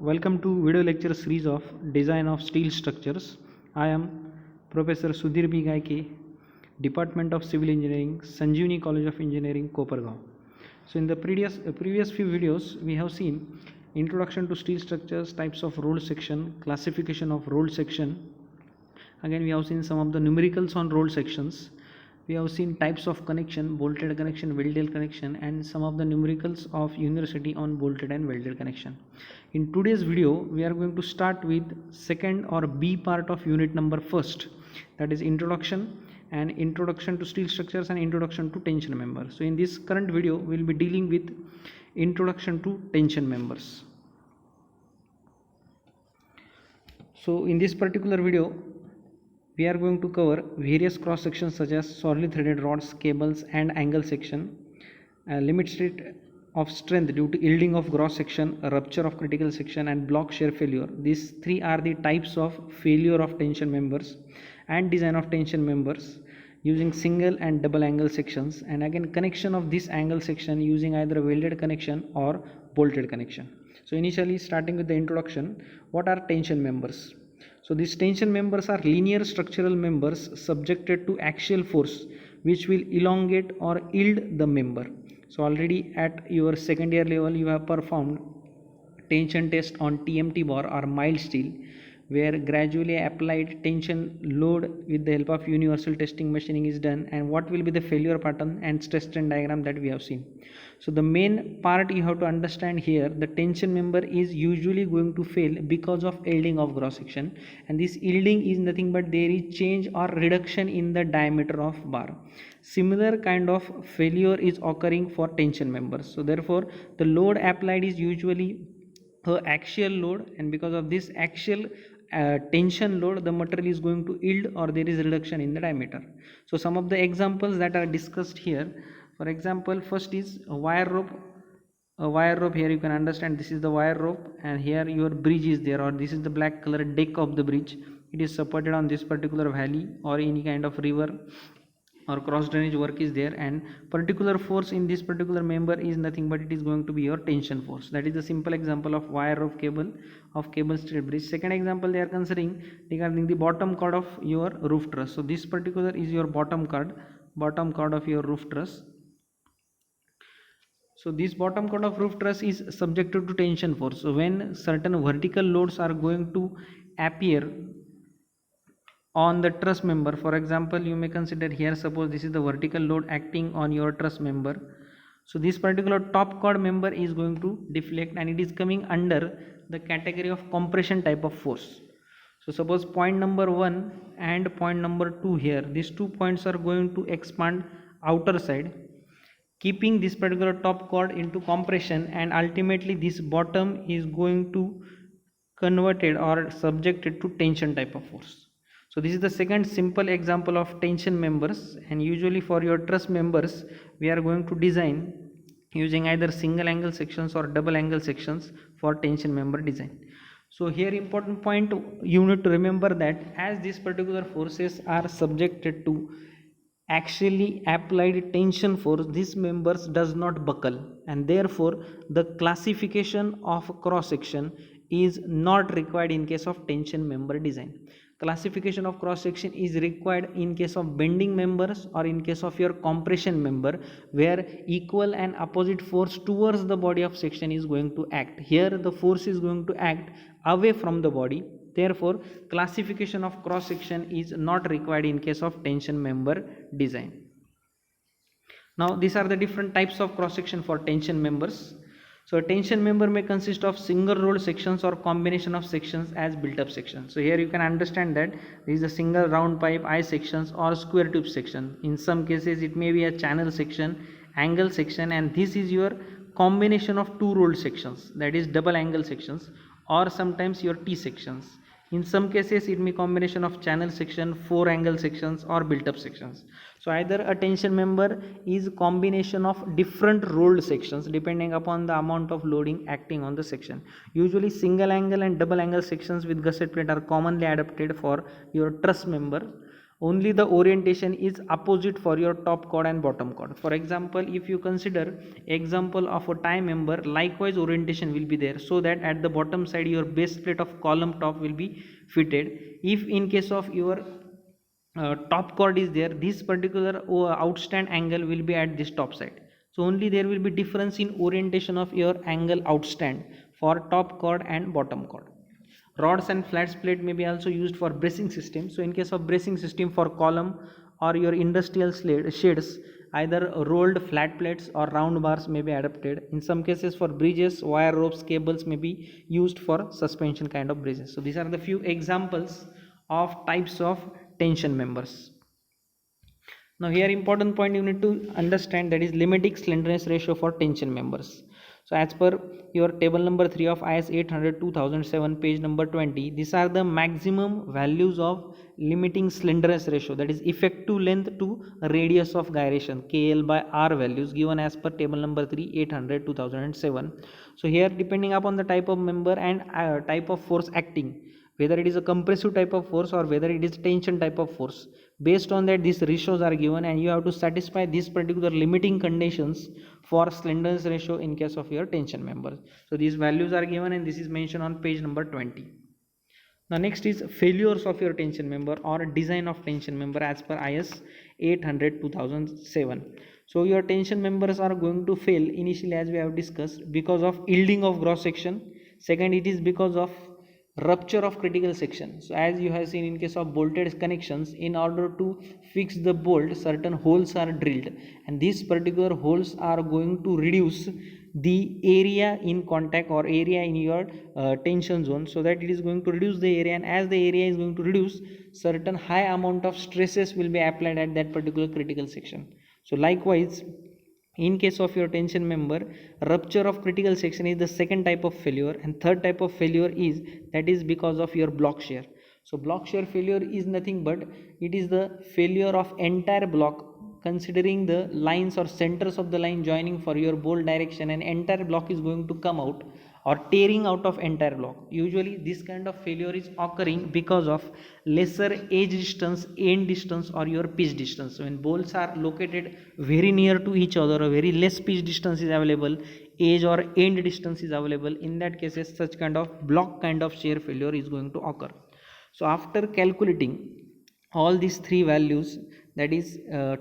Welcome to video lecture series of Design of Steel Structures. I am Professor Sudhir B. Gaike, Department of Civil Engineering, Sanjeevani College of Engineering, Kopargaon. So in the previous few videos, we have seen introduction to steel structures, types of rolled section, classification of rolled section. Again, we have seen some of the numericals on rolled sections. We have seen types of connection, bolted connection, welded connection, and some of the numericals of university on bolted and welded connection. In today's video, we are going to start with second or B part of unit number first, that is introduction and introduction to steel structures and introduction to tension members. So in this current video, we will be dealing with introduction to tension members. So in this particular video, we are going to cover various cross sections such as solidly threaded rods, cables and angle section, limit state of strength due to yielding of gross section, rupture of critical section and block shear failure. These three are the types of failure of tension members and design of tension members using single and double angle sections, and again connection of this angle section using either welded connection or bolted connection. So initially, starting with the introduction, what are tension members? So these tension members are linear structural members subjected to axial force which will elongate or yield the member. So already at your second year level you have performed tension test on TMT bar or mild steel, where gradually applied tension load with the help of universal testing machining is done, and what will be the failure pattern and stress strain diagram that we have seen. So the main part you have to understand here, the tension member is usually going to fail because of yielding of cross section, and this yielding is nothing but there is change or reduction in the diameter of bar. Similar kind of failure is occurring for tension members. So therefore the load applied is usually axial load, and because of this axial tension load, the material is going to yield or there is reduction in the diameter. So some of the examples that are discussed here, for example, first is a wire rope. A wire rope, here you can understand this is the wire rope and here your bridge is there, or this is the black color deck of the bridge. It is supported on this particular valley or any kind of river or cross drainage work is there, and particular force in this particular member is nothing but it is going to be your tension force. That is the simple example of wire rope cable of cable steel bridge. Second example they are considering regarding the bottom chord of your roof truss. So this particular is your bottom chord of your roof truss. So this bottom chord of roof truss is subjected to tension force. So when certain vertical loads are going to appear on the truss member, for example you may consider here, suppose this is the vertical load acting on your truss member. So this particular top chord member is going to deflect and it is coming under the category of compression type of force. So suppose point number 1 and point number 2 here, these 2 points are going to expand outer side, keeping this particular top chord into compression, and ultimately this bottom is going to converted or subjected to tension type of force. So this is the second simple example of tension members, and usually for your truss members we are going to design using either single angle sections or double angle sections for tension member design. So here important point you need to remember that as these particular forces are subjected to axially applied tension force, these members does not buckle, and therefore the classification of cross section is not required in case of tension member design. Classification of cross section is required in case of bending members or in case of your compression member, where equal and opposite force towards the body of section is going to act. Here the force is going to act away from the body, therefore classification of cross section is not required in case of tension member design. Now these are the different types of cross section for tension members. So a tension member may consist of single rolled sections or combination of sections as built up sections. So here you can understand that this is a single round pipe I sections or square tube section. In some cases it may be a channel section, angle section, and this is your combination of two rolled sections, that is double angle sections, or sometimes your T sections. In some cases it may combination of channel section, four angle sections or built up sections. So either a tension member is combination of different rolled sections depending upon the amount of loading acting on the section. Usually single angle and double angle sections with gusset plate are commonly adopted for your truss member, only the orientation is opposite for your top chord and bottom chord. For example, if you consider example of a tie member, likewise orientation will be there, so that at the bottom side your base plate of column top will be fitted. If in case of your top chord is there, this particular outstand angle will be at this top side. So only there will be difference in orientation of your angle outstand for top chord and bottom chord. Rods and flat plate may be also used for bracing system. So in case of bracing system for column or your industrial sheds, either rolled flat plates or round bars may be adapted. In some cases for bridges, wire ropes, cables may be used for suspension kind of bridges. So these are the few examples of types of tension members. Now here important point you need to understand, that is limit slenderness ratio for tension members. So as per your table number 3 of IS 800 2007 page number 20, these are the maximum values of limiting slenderness ratio, that is effective length to radius of gyration KL by R values given as per table number 3 800 2007. So here depending upon the type of member and type of force acting, whether it is a compressive type of force or whether it is tension type of force, based on that these ratios are given and you have to satisfy these particular limiting conditions for slenderness ratio in case of your tension members. So these values are given and this is mentioned on page number 20. Now next is failures of your tension member or design of tension member as per IS 800 2007. So your tension members are going to fail initially, as we have discussed, because of yielding of cross section. Second, it is because of rupture of critical section. So as you have seen in case of bolted connections, in order to fix the bolt, certain holes are drilled and these particular holes are going to reduce the area in contact or area in your tension zone, so that it is going to reduce the area, and as the area is going to reduce, certain high amount of stresses will be applied at that particular critical section. So likewise, in case of your tension member, rupture of critical section is the second type of failure, and third type of failure is that is because of your block shear. So block shear failure is nothing but it is the failure of entire block, considering the lines or centers of the line joining for your bolt direction, and entire block is going to come out or tearing out of entire block. Usually this kind of failure is occurring because of lesser edge distance, end distance or your pitch distance. So when bolts are located very near to each other or very less pitch distance is available, edge or end distance is available, in that cases such kind of block kind of shear failure is going to occur. So after calculating all these three values, that is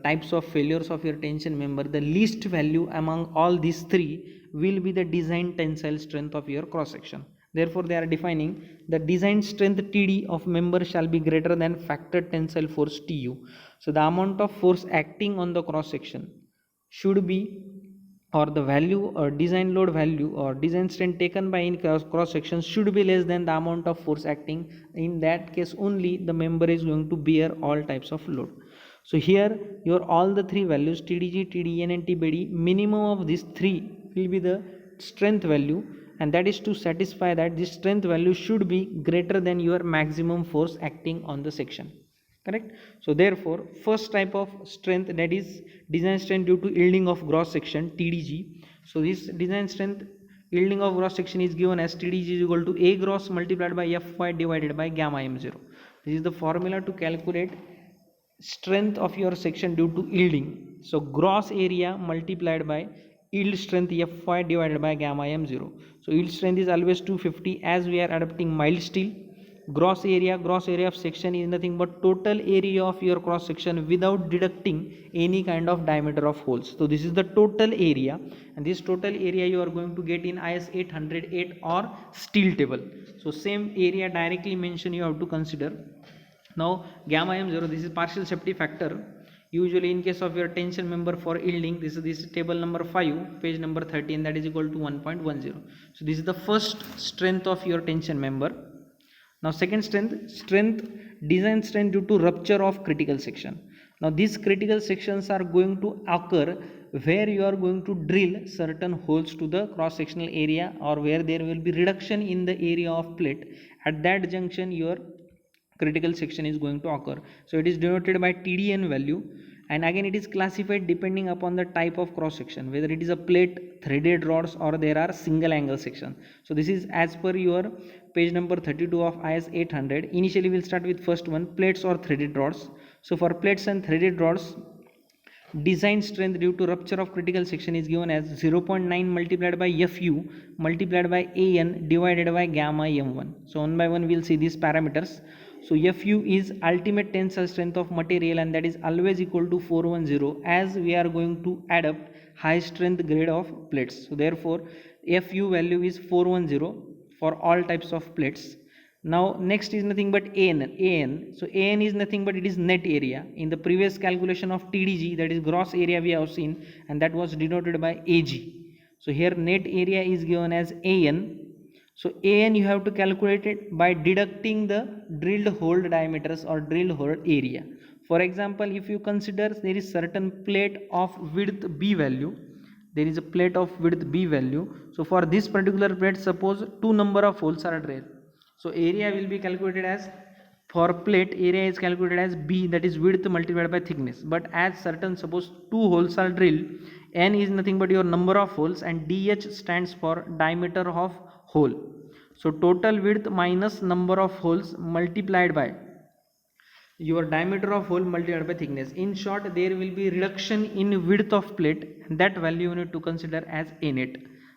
types of failures of your tension member, the least value among all these three will be the design tensile strength of your cross section. Therefore they are defining the design strength TD of member shall be greater than factor tensile force TU. So the amount of force acting on the cross section should be, or the value or design load value or design strength taken by in cross section should be less than the amount of force acting. In that case only the member is going to bear all types of load. So here your all the three values TDG, TDN and TBD, minimum of these three will be the strength value, and that is to satisfy that this strength value should be greater than your maximum force acting on the section. Correct? So therefore first type of strength, that is design strength due to yielding of cross section, TDG. So this design strength yielding of cross section is given as TDG is equal to A gross multiplied by Fy divided by gamma m0. This is the formula to calculate strength of your section due to yielding. So gross area multiplied by yield strength Fy divided by gamma m0. So yield strength is always 250 as we are adopting mild steel. Gross area of section is nothing but total area of your cross section without deducting any kind of diameter of holes. So this is the total area, and this total area you are going to get in IS 808 or steel table. So same area directly mentioned you have to consider. Now gamma m0, this is partial safety factor. Usually in case of your tension member for yielding, this is table number 5 page number 13, that is equal to 1.10. so this is the first strength of your tension member. Now second strength design strength due to rupture of critical section. Now these critical sections are going to occur where you are going to drill certain holes to the cross sectional area, or where there will be reduction in the area of plate. At that junction your critical section is going to occur. So it is denoted by TDN value, and again it is classified depending upon the type of cross section, whether it is a plate, threaded rods, or there are single angle section. So this is as per your page number 32 of IS 800. Initially we'll start with first one, plates or threaded rods. So for plates and threaded rods, design strength due to rupture of critical section is given as 0.9 multiplied by Fu multiplied by An divided by gamma m1. So one by one we will see these parameters. So Fu is ultimate tensile strength of material, and that is always equal to 410, as we are going to adapt high strength grade of plates. So therefore Fu value is 410 for all types of plates. Now next is nothing but an. So an is nothing but it is net area. In the previous calculation of TDG, that is gross area, we have seen, and that was denoted by Ag. So here net area is given as an. So an you have to calculate it by deducting the drilled hole diameters or drilled hole area. For example, if you consider there is certain plate of width b value, there is a plate of width b value. So for this particular plate, suppose 2 number of holes are drilled. So area will be calculated as, for plate area is calculated as b, that is width multiplied by thickness. But as certain, suppose 2 holes are drilled, n is nothing but your number of holes, and dh stands for diameter of hole. So total width minus number of holes multiplied by your diameter of hole multiplied by thickness. In short, there will be reduction in width of plate, and that value you need to consider as a net.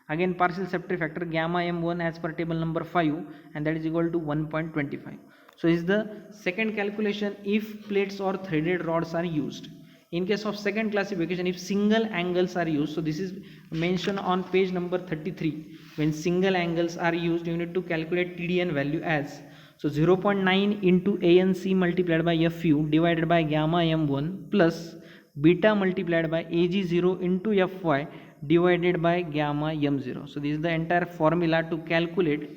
Again, partial symmetry factor gamma m1 as per table number 5, and that is equal to 1.25. So is the second calculation if plates or threaded rods are used. In case of second classification, if single angles are used, so this is mentioned on page number 33. When single angles are used, you need to calculate TDN value as, so 0.9 into ANC multiplied by Fu divided by gamma m1 plus beta multiplied by Ag0 into Fy divided by gamma m0. So this is the entire formula to calculate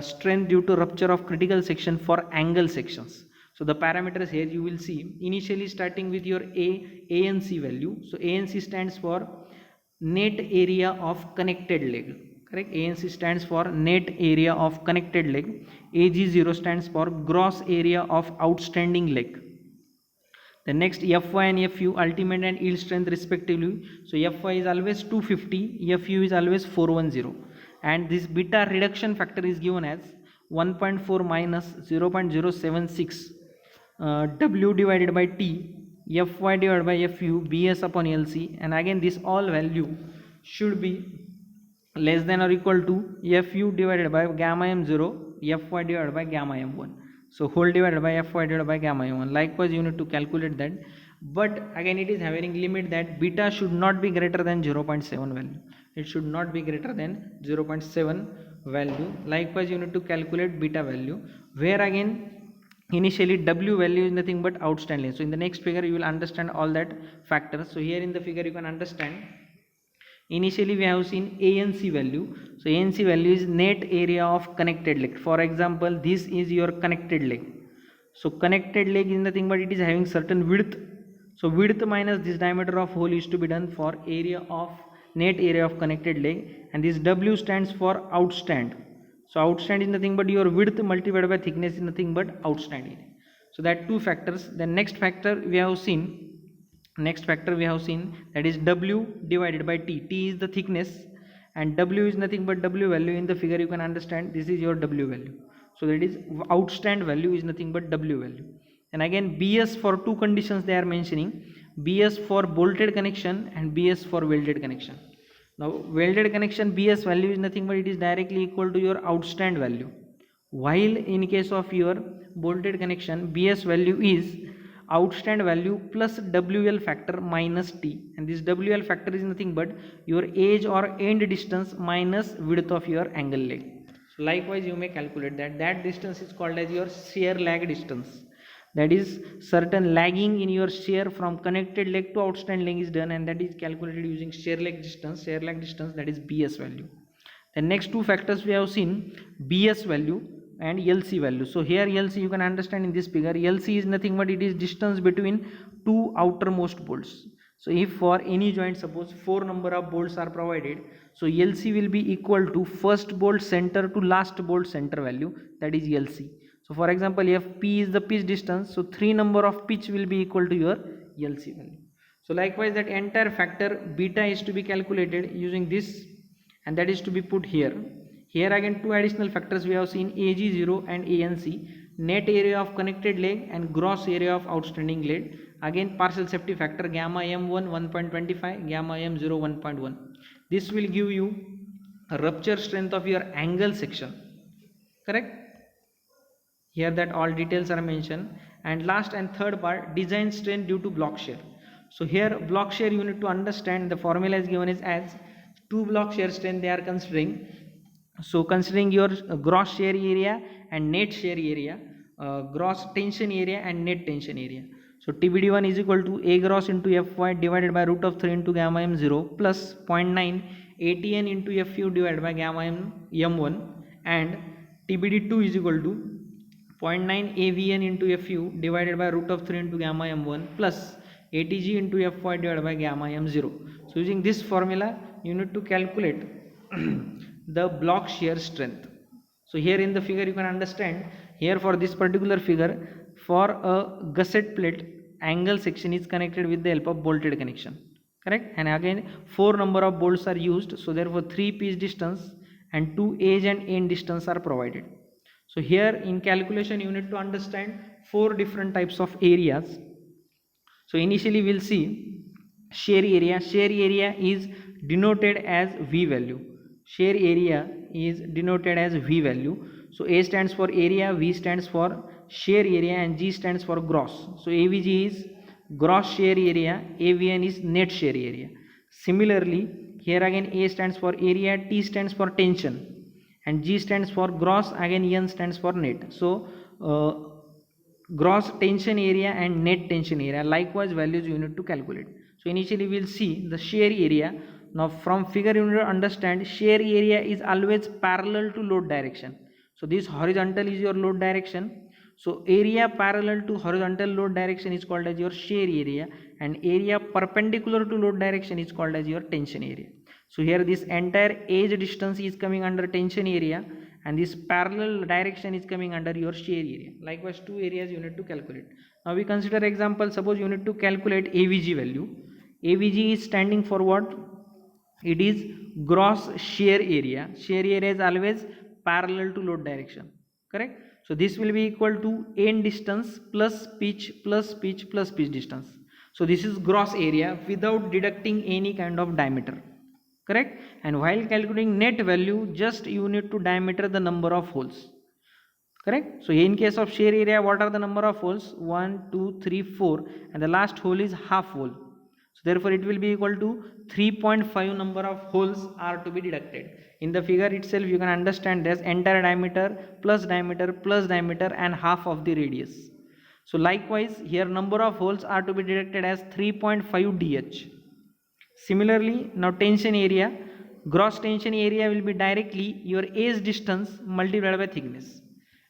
strength due to rupture of critical section for angle sections. So the parameters here you will see, initially starting with your ANC value. So ANC stands for net area of connected leg. Correct? ANC stands for net area of connected leg. Ag0 stands for gross area of outstanding leg. The next Fy and Fu, ultimate and yield strength respectively. So Fy is always 250, Fu is always 410, and this beta reduction factor is given as 1.4 minus 0.076 W divided by T, Fy divided by Fu, Bs upon Lc, and again this all value should be less than or equal to Fu divided by gamma m0, Fy divided by gamma m1. So whole divided by Fy divided by gamma m1. Likewise you need to calculate that, but again it is having limit that beta should not be greater than 0.7 value. It should not be greater than 0.7 value. Likewise you need to calculate beta value, where again initially W value is nothing but outstanding. So in the next figure you will understand all that factors. So here in the figure you can understand, initially we have seen ANC value. So ANC value is net area of connected leg. For example, this is your connected leg. So connected leg is nothing but it is having certain width. So width minus this diameter of hole is to be done for area of net area of connected leg, and this W stands for outstand. So outstand is nothing but your width multiplied by thickness is nothing but outstanding. So that two factors. The next factor we have seen, that is W divided by T. T is the thickness and W is nothing but W value. In the figure you can understand this is your W value. So that is outstand value is nothing but W value. And again BS for two conditions they are mentioning, BS for bolted connection and BS for welded connection. Now welded connection BS value is nothing but it is directly equal to your outstand value, while in case of your bolted connection BS value is outstand value plus WL factor minus T, and this WL factor is nothing but your edge or end distance minus width of your angle leg. So likewise you may calculate that distance is called as your shear lag distance. That is certain lagging in your shear from connected leg to outstand leg is done, and that is calculated using shear lag distance, that is BS value. The next two factors we have seen, BS value and LC value. So here LC you can understand in this figure, LC is nothing but it is distance between two outermost bolts. So if for any joint suppose 4 number of bolts are provided, so LC will be equal to first bolt center to last bolt center value, that is LC. So for example, if P is the pitch distance, so 3 number of pitch will be equal to your LC value. So likewise that entire factor beta is to be calculated using this, and that is to be put here. Here again two additional factors we have seen, Ag0 and ANC. net area of connected leg and gross area of outstanding leg. Again partial safety factor gamma m1 1.25, gamma m0 1.1. This will give you a rupture strength of your angle section, correct? Here that all details are mentioned. And last and third part, design strain due to block shear. So here block shear you need to understand the formula is given is as 2 block shear strength they are considering. So considering your gross shear area and net shear area, gross tension area and net tension area. So TBD1 is equal to A gross into Fy divided by root of 3 into gamma m0 plus 0.9 ATN into Fu divided by gamma m1, and TBD2 is equal to 0.9 AVN into Fu divided by root of 3 into gamma m1 plus ATG into Fy divided by gamma m0. So using this formula you need to calculate the block shear strength. So here in the figure you can understand, here for this particular figure, for a gusset plate angle section is connected with the help of bolted connection, correct? And again 4 number of bolts are used, so therefore 3 pitch distance and 2 edge and end distance are provided. So here in calculation you need to understand 4 different types of areas. So initially we'll see shear area. Shear area is denoted as V value. Shear area is denoted as V value. So A stands for area, V stands for shear area, and G stands for gross. So AVG is gross shear area, AVN is net shear area. Similarly, here again A stands for area, T stands for tension, and G stands for gross, again N stands for net. So gross tension area and net tension area, likewise values you need to calculate. So initially we will see the shear area. Now from figure you need to understand shear area is always parallel to load direction. So this horizontal is your load direction. So area parallel to horizontal load direction is called as your shear area, and area perpendicular to load direction is called as your tension area. So here this entire edge distance is coming under tension area, and this parallel direction is coming under your shear area. Likewise 2 areas you need to calculate. Now we consider example, suppose you need to calculate AVG value. AVG is standing for what? It is gross shear area. Shear area is always parallel to load direction, correct? So this will be equal to end distance plus pitch plus pitch plus pitch distance. So this is gross area without deducting any kind of diameter, correct? And while calculating net value, just you need to diameter the number of holes, correct? So in case of shear area, what are the number of holes? 1 2 3 4, and the last hole is half hole. So therefore it will be equal to 3.5 number of holes are to be deducted. In the figure itself you can understand this entire diameter plus diameter plus diameter and half of the radius. So likewise here number of holes are to be deducted as 3.5 DH. Similarly, now tension area, gross tension area will be directly your edge distance multiplied by thickness,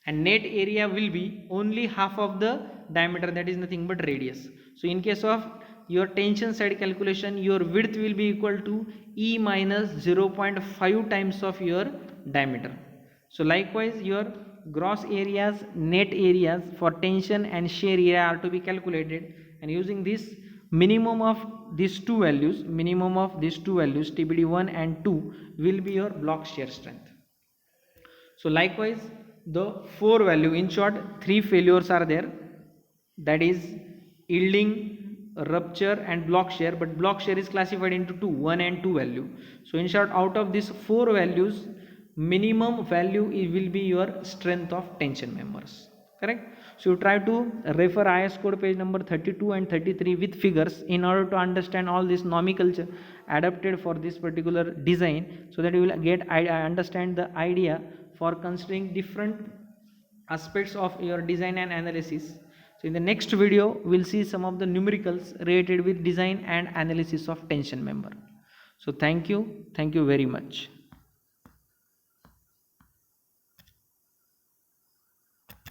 and net area will be only half of the diameter, that is nothing but radius. So in case of your tension side calculation, your width will be equal to E minus 0.5 times of your diameter. So likewise your gross areas, net areas for tension and shear area are to be calculated, and using this minimum of these two values, TBD1 and 2 will be your block shear strength. So likewise the 4 value, in short 3 failures are there, that is yielding, rupture and block shear, but block shear is classified into 2, 1 and 2 value. So in short, out of these 4 values, minimum value will be your strength of tension members, correct? So you try to refer IS code page number 32 and 33 with figures in order to understand all this nomenclature adapted for this particular design, so that you will get understand the idea for considering different aspects of your design and analysis. So in the next video we'll see some of the numericals related with design and analysis of tension member. So thank you very much.